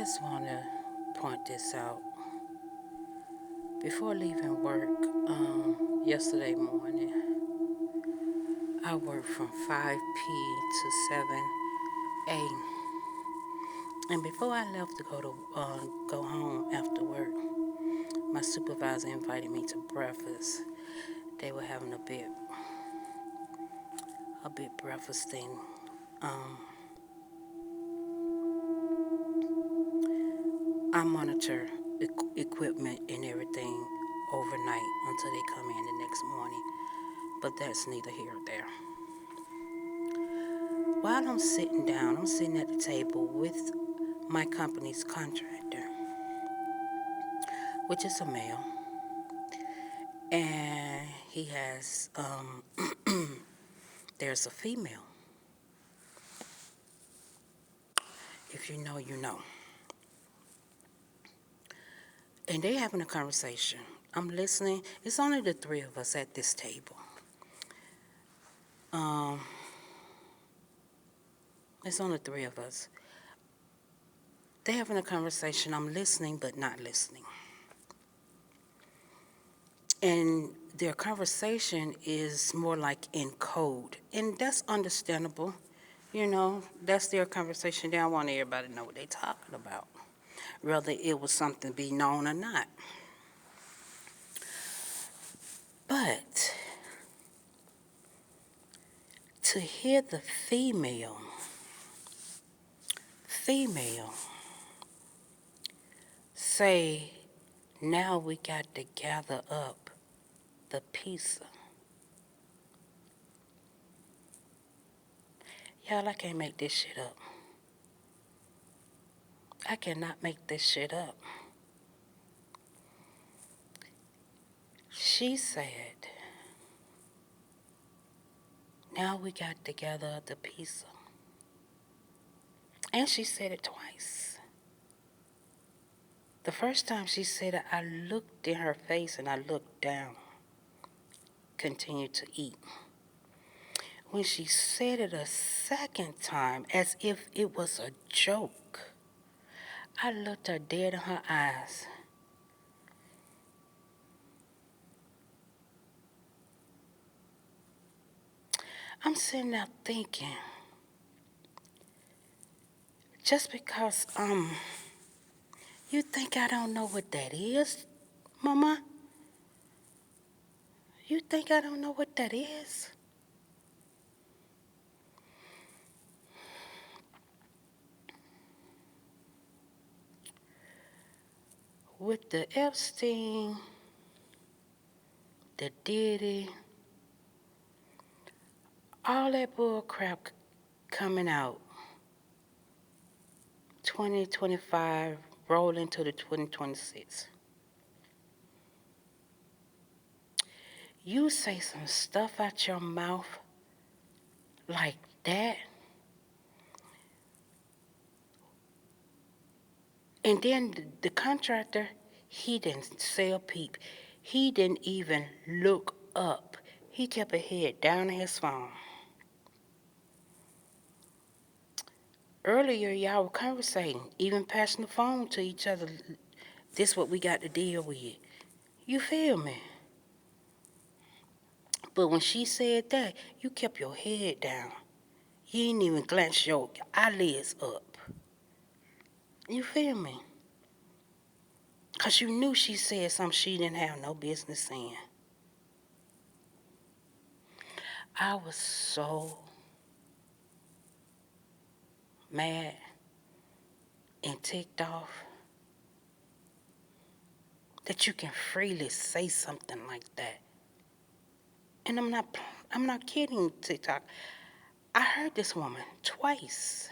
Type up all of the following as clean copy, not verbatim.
just want to point this out. Before leaving work yesterday morning, I worked from 5 p to 7 a. And before I left to go home after work, my supervisor invited me to breakfast. They were having a bit breakfast thing. Um, I monitor equipment and everything overnight until they come in the next morning. But that's neither here nor there. While I'm sitting at the table with my company's contractor, which is a male, and he has, there's a female. If you know, you know. And they having a conversation. I'm listening. It's only the three of us at this table. It's only three of us. They having a conversation. I'm listening, but not listening. And their conversation is more like in code. And that's understandable. You know, that's their conversation. They don't want everybody to know what they're talking about, whether it was something be known or not. But to hear the female say, now we got to gather up the pizza. Y'all, I can't make this shit up. I cannot make this shit up. She said, now we got to gather up the pizza. And she said it twice. The first time she said it, I looked in her face and I looked down, continued to eat. When she said it a second time, as if it was a joke, I looked her dead in her eyes. I'm sitting there thinking, just because, you think I don't know what that is, Mama? You think I don't know what that is? With the Epstein, the Diddy, all that bull crap coming out, 2025 rolling to the 2026. You say some stuff out your mouth like that, and then the contractor, he didn't say a peep. He didn't even look up. He kept his head down in his phone. Earlier, y'all were conversating, even passing the phone to each other. This what we got to deal with. You feel me? But when she said that, you kept your head down. You didn't even glance your eyelids up. You feel me? Because you knew she said something she didn't have no business saying. I was so mad and ticked off that you can freely say something like that. And I'm not kidding, TikTok. I heard this woman twice.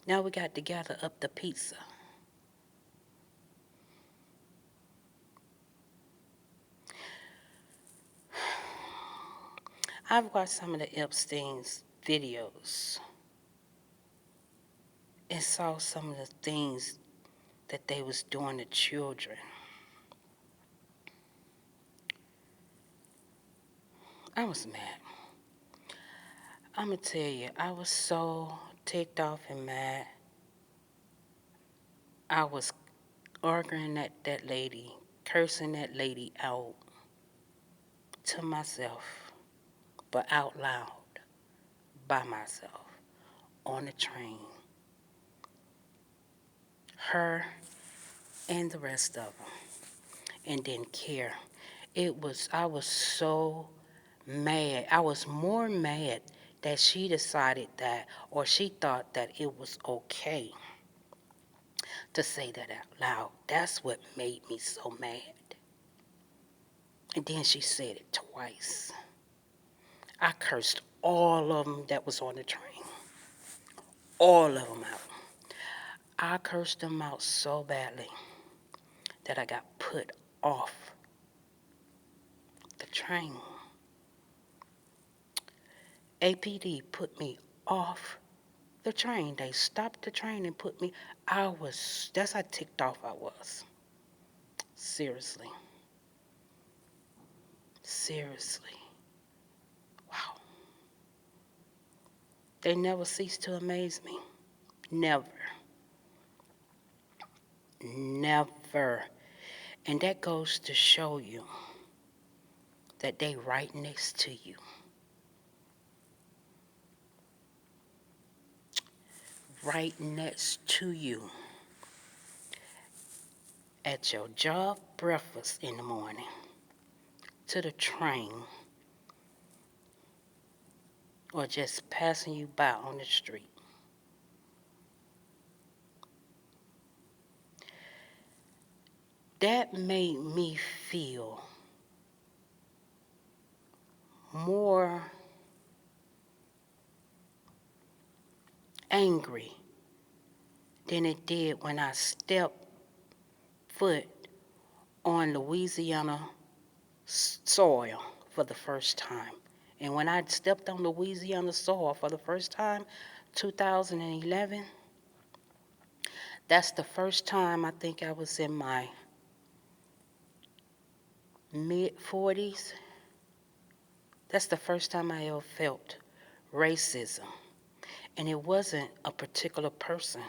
Now we got to gather up the pizza. I've watched some of the Epstein's videos and saw some of the things that they was doing to children. I was mad. I'm going to tell you, I was so ticked off and mad. I was arguing that lady, cursing that lady out to myself, but out loud by myself on the train. Her and the rest of them, and didn't care. I was so mad. I was more mad that she decided that, or she thought that it was okay to say that out loud. That's what made me so mad. And then she said it twice. I cursed all of them that was on the train. All of them out. I cursed them out so badly that I got put off the train. APD put me off the train. They stopped the train and put me. That's how ticked off I was. Seriously. Seriously. Wow. They never cease to amaze me. Never. Never. And that goes to show you that they right next to you. Right next to you. At your job breakfast in the morning. To the train. Or just passing you by on the street. That made me feel more angry than it did when I stepped foot on Louisiana soil for the first time. And when I stepped on Louisiana soil for the first time, 2011, that's the first time I think I was in my mid-40s. That's the first time I ever felt racism. And it wasn't a particular person.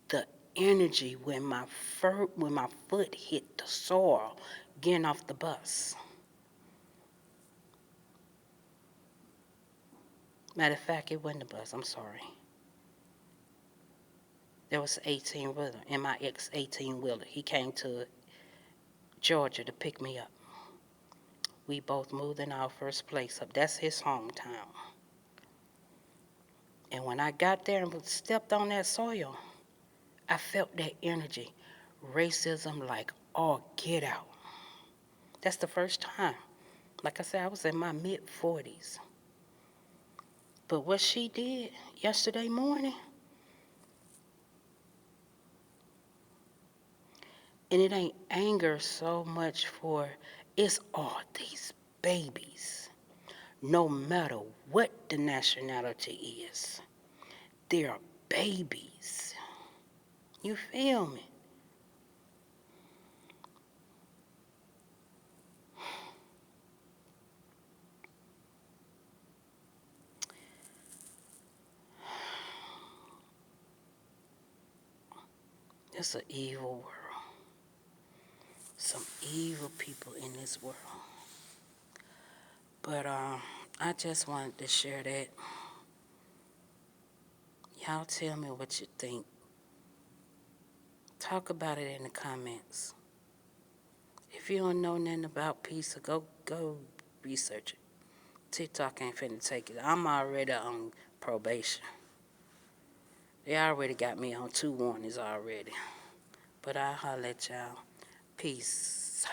The energy when my foot hit the soil getting off the bus. Matter of fact, it wasn't the bus. I'm sorry. There was an 18-wheeler, and my ex-18-wheeler. He came to Georgia to pick me up. We both moved in our first place up. That's his hometown. And when I got there and stepped on that soil, I felt that energy. Racism like, oh, get out. That's the first time. Like I said, I was in my mid-40s. But what she did yesterday morning, and it ain't anger so much for, it's all these babies. No matter what the nationality is, they're babies. You feel me? It's an evil world. Some evil people in this world. But I just wanted to share that. Y'all tell me what you think. Talk about it in the comments. If you don't know nothing about pizza, go research it. TikTok ain't finna take it. I'm already on probation. They already got me on 2 warnings already. But I'll holler at y'all. Peace.